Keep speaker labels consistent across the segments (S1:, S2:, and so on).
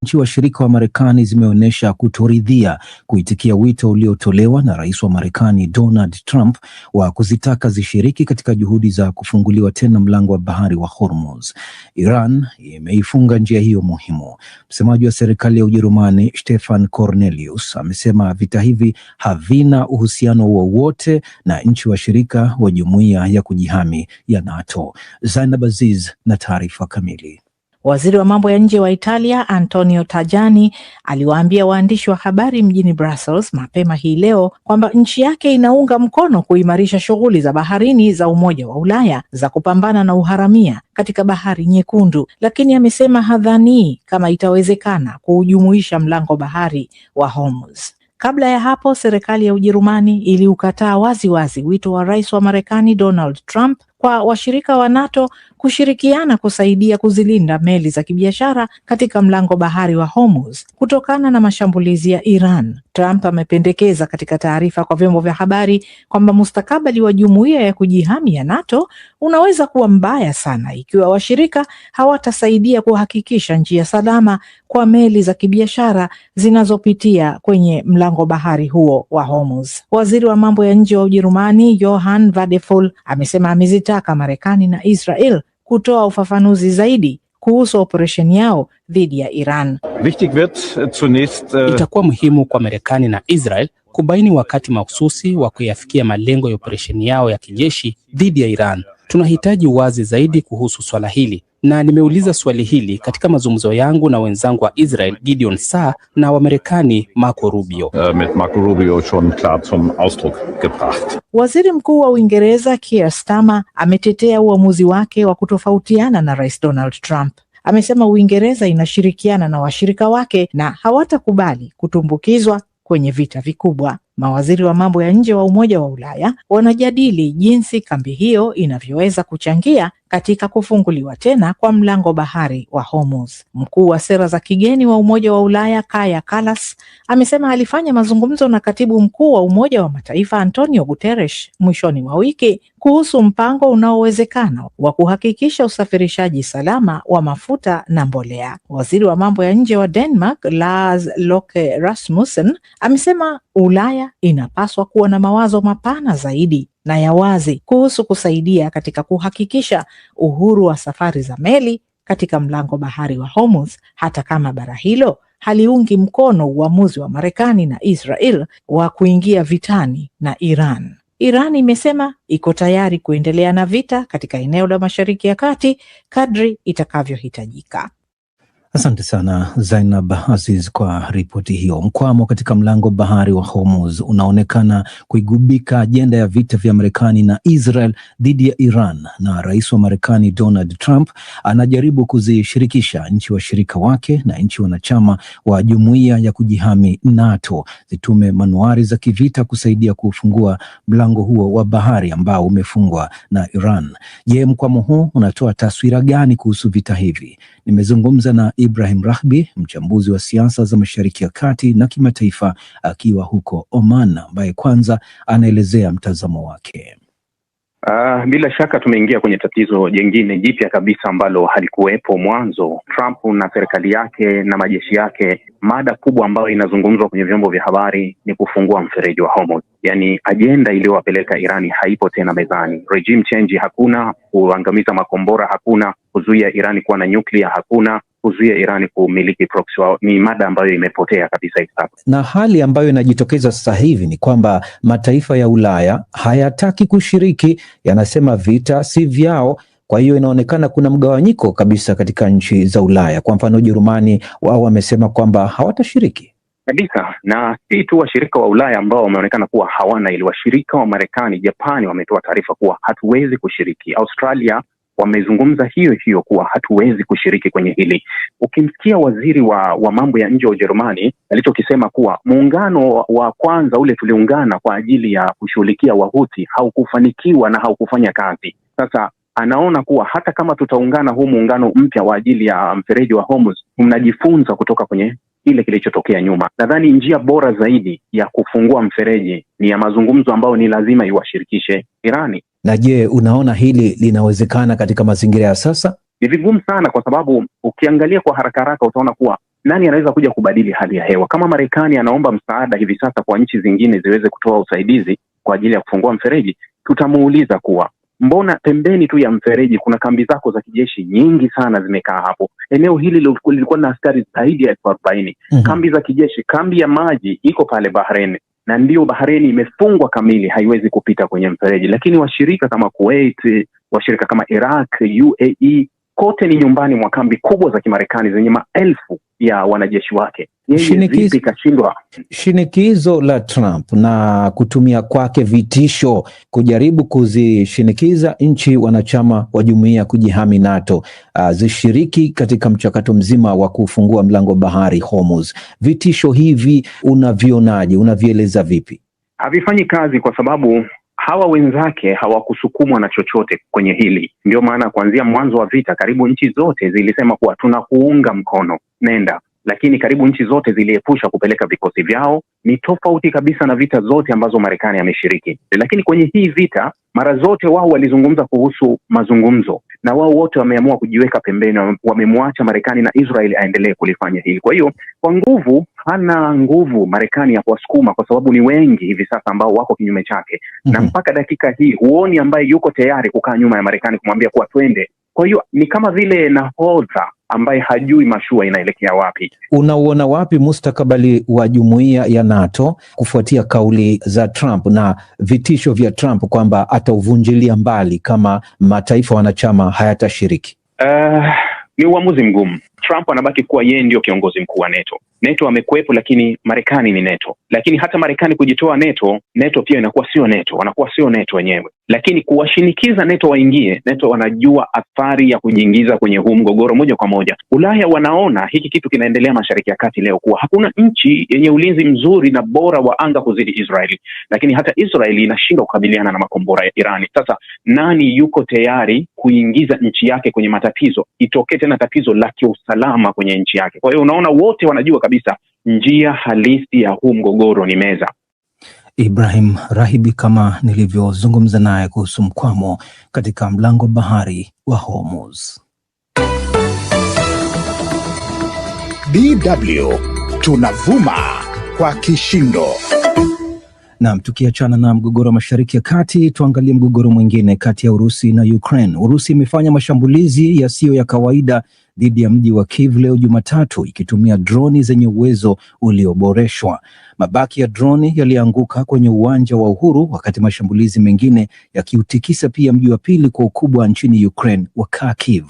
S1: Nchi washirika wa Marekani zimeonyesha kutoridhia kuitikia wito uliotolewa na rais wa Marekani Donald Trump wa kuzitaka zishiriki katika juhudi za kufunguliwa tena mlango wa bahari wa Hormuz. Iran imeifunga njia hiyo muhimu. Msemaji wa serikali ya Ujerumani Stefan Cornelius amesema vita hivi havina uhusiano wowote na nchi washirika wa jumuiya ya kujihami ya NATO. Zainab Aziz na taarifa kamili.
S2: Waziri wa mambo ya nje wa Italia Antonio Tajani aliwaambia waandishi wa habari mjini Brussels mapema hii leo kwamba nchi yake inaunga mkono kuimarisha shughuli za baharini za Umoja wa Ulaya za kupambana na uharamia katika Bahari Nyekundu, lakini amesema hadhani kama itawezekana kuujumuisha mlango bahari wa Hormuz. Kabla ya hapo, serikali ya Ujerumani iliukataa wazi wito wa rais wa Marekani Donald Trump kwa washirika wa NATO kushirikiana kusaidia kuzilinda meli za kibiashara katika mlango bahari wa Hormuz kutokana na mashambulizi ya Iran. Trump amependekeza katika taarifa kwa vyombo vya habari kwamba mustakabali wa jumuiya ya kujihami ya NATO unaweza kuwa mbaya sana ikiwa washirika hawatasaidia kuhakikisha njia salama kwa meli za kibiashara zinazopitia kwenye mlango bahari huo wa Hormuz. Waziri wa mambo ya nje wa Ujerumani Johann Wadephul amesema amezitaka Marekani na Israel kutoa ufafanuzi zaidi kuhusu operesheni yao dhidi ya Iran.
S3: Itakuwa muhimu kwa Marekani na Israel kubaini wakati mahususi wa kuyafikia malengo ya operesheni yao ya kijeshi dhidi ya Iran. Tunahitaji uwazi zaidi kuhusu swala hili, na nimeuliza swali hili katika mazungumzo yangu na wenzangu wa Israel Gideon Saar na wa Marekani Marco Rubio.
S2: Waziri Mkuu wa Uingereza Keir Starmer ametetea uamuzi wake wa kutofautiana na Rais Donald Trump. Amesema Uingereza inashirikiana na washirika wake na hawatakubali kutumbukizwa kwenye vita vikubwa. Mawaziri wa mambo ya nje wa Umoja wa Ulaya wanajadili jinsi kambi hiyo inavyoweza kuchangia katika kufunguliwa tena kwa mlango bahari wa Hormuz. Mkuu wa sera za kigeni wa Umoja wa Ulaya Kaja Kallas amesema alifanya mazungumzo na katibu mkuu wa Umoja wa Mataifa Antonio Guterres mwishoni mwa wiki kuhusu mpango unaowezekana wa kuhakikisha usafirishaji salama wa mafuta na mbolea. Waziri wa mambo ya nje wa Denmark Lars Løkke Rasmussen amesema Ulaya inapaswa kuwa na mawazo mapana zaidi na ya wazi kuhusu kusaidia katika kuhakikisha uhuru wa safari za meli katika mlango bahari wa Hormuz, hata kama bara hilo haliungi mkono uamuzi wa Marekani na Israel wa kuingia vitani na Iran. Iran imesema iko tayari kuendelea na vita katika eneo la Mashariki ya Kati kadri itakavyohitajika.
S1: Asante sana Zainab Aziz kwa ripoti hiyo. Mkwamo katika mlango bahari wa Hormuz unaonekana kuigubika ajenda ya vita vya Marekani na Israel dhidi ya Iran, na rais wa Marekani Donald Trump anajaribu kuzishirikisha nchi washirika wake na nchi wanachama wa jumuiya ya kujihami NATO zitume manuari za kivita kusaidia kufungua mlango huo wa bahari ambao umefungwa na Iran. Je, mkwamo huu unatoa taswira gani kuhusu vita hivi? Nimezungumza na Ibrahim Rahbi, mchambuzi wa siasa za Mashariki ya Kati na kimataifa akiwa huko Oman, ambaye kwanza anaelezea mtazamo wake.
S4: Bila shaka tumeingia kwenye tatizo jingine jipya kabisa ambalo halikuwepo mwanzo. Trump na serikali yake na majeshi yake, mada kubwa ambayo inazungumzwa kwenye vyombo vya habari ni kufungua mfereji wa Hormuz. Yaani ajenda iliyowapeleka Irani haipo tena mezani. Regime change hakuna, kuangamiza makombora hakuna, kuzuia Irani kuwa na nyuklia hakuna, kuzuia Irani kumiliki proxy wao, ni mada ambayo imepotea kabisa hivi sasa.
S1: Na hali ambayo inajitokeza sasa hivi ni kwamba mataifa ya Ulaya hayataki kushiriki, yanasema vita si vyao. Kwa hiyo inaonekana kuna mgawanyiko kabisa katika nchi za Ulaya. Kwa mfano Ujerumani, wao wamesema kwamba hawatashiriki
S4: kabisa, na si tu washirika wa Ulaya ambao wameonekana kuwa hawana, ili washirika wa Marekani, Japani wametoa taarifa kuwa hatuwezi kushiriki. Australia wamezungumza hiyo kuwa hatuwezi kushiriki kwenye hili. Ukimsikia waziri wa mambo ya nje wa Ujerumani alichokisema kuwa muungano wa kwanza ule tuliungana kwa ajili ya kushughulikia Wahuthi haukufanikiwa na haukufanya kazi. Sasa anaona kuwa hata kama tutaungana huu muungano mpya wa ajili ya mfereji wa Hormuz, mnajifunza kutoka kwenye ile kilichotokea nyuma. Nadhani njia bora zaidi ya kufungua mfereji ni ya mazungumzo ambayo ni lazima iwashirikishe Irani.
S1: Na je, unaona hili linawezekana katika mazingira ya sasa?
S4: Ni vigumu sana, kwa sababu ukiangalia kwa haraka utaona kuwa nani anaweza kuja kubadili hali ya hewa? Kama Marekani anaomba msaada hivi sasa kwa nchi zingine ziweze kutoa usaidizi kwa ajili ya kufungua mfereji, tutamuuliza kuwa mbona pembeni tu ya mfereji kuna kambi zako za kijeshi nyingi sana zimekaa hapo? Eneo hili lilikuwa na askari zaidi ya 40,000. Kambi za kijeshi, kambi ya maji iko pale Bahrain, na ndio Bahrain imefungwa kamili, haiwezi kupita kwenye mfereji. Lakini washirika kama Kuwait, washirika kama Iraq, UAE, kote ni nyumbani mwa kambi kubwa za Kimarekani zenye maelfu ya wanajeshi wake.
S1: Shinikizo la Trump na kutumia kwake vitisho kujaribu kuzishinikiza nchi wanachama wa jumuiya kujihami NATO zishiriki katika mchakato mzima wa kufungua mlango bahari Hormuz. Vitisho hivi unavionaje? Unavieleza vipi?
S4: Havifanyi kazi kwa sababu hawa wenzake hawakusukumwa na chochote kwenye hili. Ndio maana kuanzia mwanzo wa vita karibu nchi zote zilisema kuwa tunakuunga mkono, nenda. Lakini karibu nchi zote ziliepusha kupeleka vikosi vyao. Ni tofauti kabisa na vita zote ambazo Marekani ameshiriki. Lakini kwenye hii vita mara zote wao walizungumza kuhusu mazungumzo, na wao wote wameamua kujiweka pembeni, wamemwacha Marekani na Israel aendelee kulifanya hili. Kwa hiyo kwa nguvu, hana nguvu Marekani ya kuwasukuma, kwa sababu ni wengi hivi sasa ambao wako kinyume chake. Na mpaka dakika hii huoni ambaye yuko tayari kukaa nyuma ya Marekani kumwambia kuwa twende. Kwa hiyo ni kama vile nahodha ambaye hajui mashua inaelekea wapi.
S1: Unauona wapi mustakabali wa jumuiya ya NATO kufuatia kauli za Trump na vitisho vya Trump kwamba atauvunjilia mbali kama mataifa wanachama hayatashiriki?
S4: Ni uamuzi mgumu. Trump anabaki kuwa yeye ndio kiongozi mkuu wa NATO. NATO amekuwepo, lakini Marekani ni NATO. Lakini hata Marekani kujitoa NATO pia inakuwa sio NATO, wanakuwa sio NATO wenyewe. Lakini kuwashinikiza NATO waingie, NATO wanajua athari ya kujiingiza kwenye huu mgogoro moja kwa moja. Ulaya wanaona hiki kitu kinaendelea Mashariki ya Kati leo, kuwa hakuna nchi yenye ulinzi mzuri na bora wa anga kuzidi Israeli. Lakini hata Israeli inashindwa kukabiliana na makombora ya Irani. Sasa nani yuko tayari kuingiza nchi yake kwenye matatizo, itokee tena tatizo la kiusalama kwenye nchi yake? Kwa hiyo unaona wote wanajua kabisa njia halisi ya huu mgogoro ni meza.
S1: Ibrahim Rahibi, kama nilivyozungumza naye kuhusu mkwamo katika mlango bahari wa Hormuz.
S5: DW tunavuma kwa kishindo.
S1: Naam, tukiachana na mgogoro wa Mashariki ya Kati, tuangalie mgogoro mwingine kati ya Urusi na Ukraine. Urusi imefanya mashambulizi yasiyo ya kawaida dhidi ya mji wa Kiev leo Jumatatu, ikitumia droni zenye uwezo ulioboreshwa. Mabaki ya droni yalianguka kwenye uwanja wa Uhuru, wakati mashambulizi mengine yakiutikisa pia mji wa pili kwa ukubwa nchini Ukraine wa Kharkiv.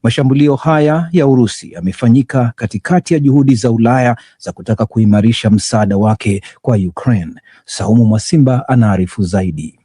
S1: Mashambulio haya ya Urusi yamefanyika katikati ya juhudi za Ulaya za kutaka kuimarisha msaada wake kwa Ukraine. Saumu Mwasimba anaarifu zaidi.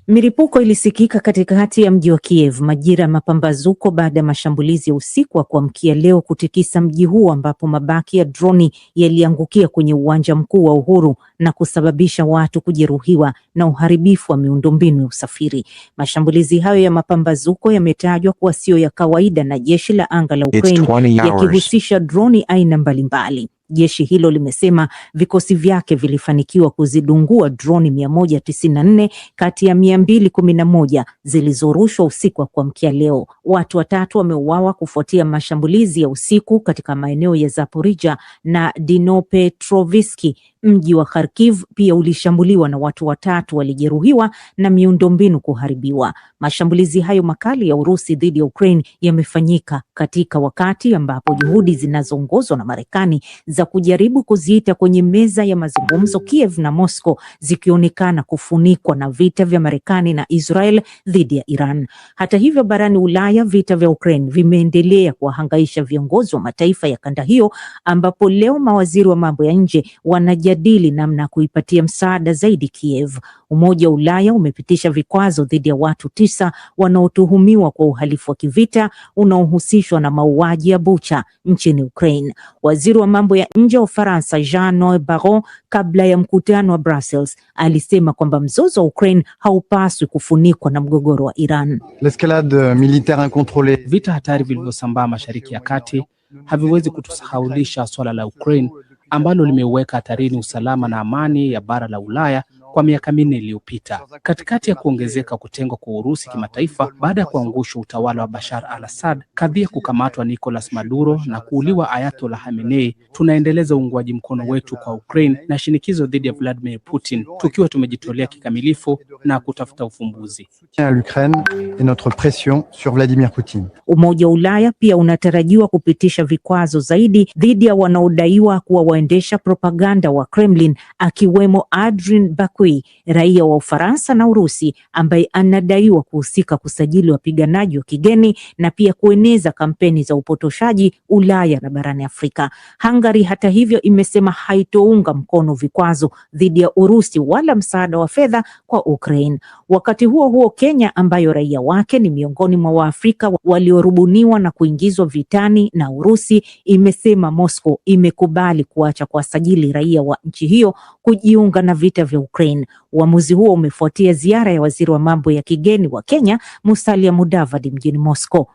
S6: Milipuko ilisikika katikati ya mji wa Kiev majira ya mapambazuko baada ya mashambulizi ya usiku wa kuamkia leo kutikisa mji huo, ambapo mabaki ya droni yaliangukia kwenye uwanja mkuu wa Uhuru na kusababisha watu kujeruhiwa na uharibifu wa miundombinu ya usafiri. Mashambulizi hayo ya mapambazuko yametajwa kuwa sio ya kawaida na jeshi la anga la Ukraine, yakihusisha droni aina mbalimbali. Jeshi hilo limesema vikosi vyake vilifanikiwa kuzidungua droni 194 kati ya 211 zilizorushwa usiku wa kuamkia leo. Watu 3 wameuawa kufuatia mashambulizi ya usiku katika maeneo ya Zaporizhia na Dnipropetrovsk. Mji wa Kharkiv pia ulishambuliwa na watu 3 walijeruhiwa na miundombinu kuharibiwa. Mashambulizi hayo makali ya Urusi dhidi ya Ukraine yamefanyika katika wakati ambapo juhudi zinazoongozwa na Marekani za kujaribu kuziita kwenye meza ya mazungumzo Kiev na Moscow zikionekana kufunikwa na vita vya Marekani na Israel dhidi ya Iran. Hata hivyo, barani Ulaya vita vya Ukraine vimeendelea kuwahangaisha viongozi wa mataifa ya kanda hiyo, ambapo leo mawaziri wa mambo ya nje wanajadili namna kuipatia msaada zaidi Kiev. Umoja wa Ulaya umepitisha vikwazo dhidi ya watu 9 wanaotuhumiwa kwa uhalifu wa kivita unaohusishwa na mauaji ya Bucha nchini Ukraine. Waziri wa mambo ya nje wa Ufaransa Jean-Noël Barrot, kabla ya mkutano wa Brussels, alisema kwamba mzozo wa Ukraine haupaswi kufunikwa na mgogoro wa Iran.
S7: L'escalade militaire incontrôlée.
S3: Vita hatari vilivyosambaa Mashariki ya Kati haviwezi kutusahaulisha swala la Ukraine ambalo limeweka hatarini usalama na amani ya bara la Ulaya kwa miaka 4 iliyopita. Katikati ya kuongezeka kutengwa kwa Urusi kimataifa baada ya kuangushwa utawala wa Bashar al-Assad, kadhia kukamatwa Nicolas Maduro na kuuliwa Ayatollah Khamenei, tunaendeleza uungwaji mkono wetu kwa Ukraine na shinikizo dhidi ya Vladimir Putin, tukiwa tumejitolea kikamilifu na kutafuta ufumbuzi.
S7: À l'Ukraine et notre pression sur Vladimir Poutine.
S6: Umoja wa Ulaya pia unatarajiwa kupitisha vikwazo zaidi dhidi ya wanaodaiwa kuwa waendesha propaganda wa Kremlin, akiwemo Adrien Bakui, raia wa Ufaransa na Urusi, ambaye anadaiwa kuhusika kusajili wapiganaji wa kigeni na pia kueneza kampeni za upotoshaji Ulaya na barani Afrika. Hungary hata hivyo imesema haitounga mkono vikwazo dhidi ya Urusi wala msaada wa fedha kwa Ukraine. Wakati huo huo, Kenya ambayo raia wake ni miongoni mwa Waafrika waliorubuniwa na kuingizwa vitani na Urusi, imesema Moscow imekubali kuacha kuwasajili raia wa nchi hiyo kujiunga na vita vya Ukraine. Uamuzi huo umefuatia ziara ya waziri wa mambo ya kigeni wa Kenya, Musalia Mudavadi, mjini Moscow.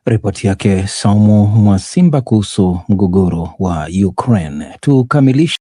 S1: Ripoti yake Saumu Mwasimba kuhusu mgogoro wa Ukraine. Tukamilishe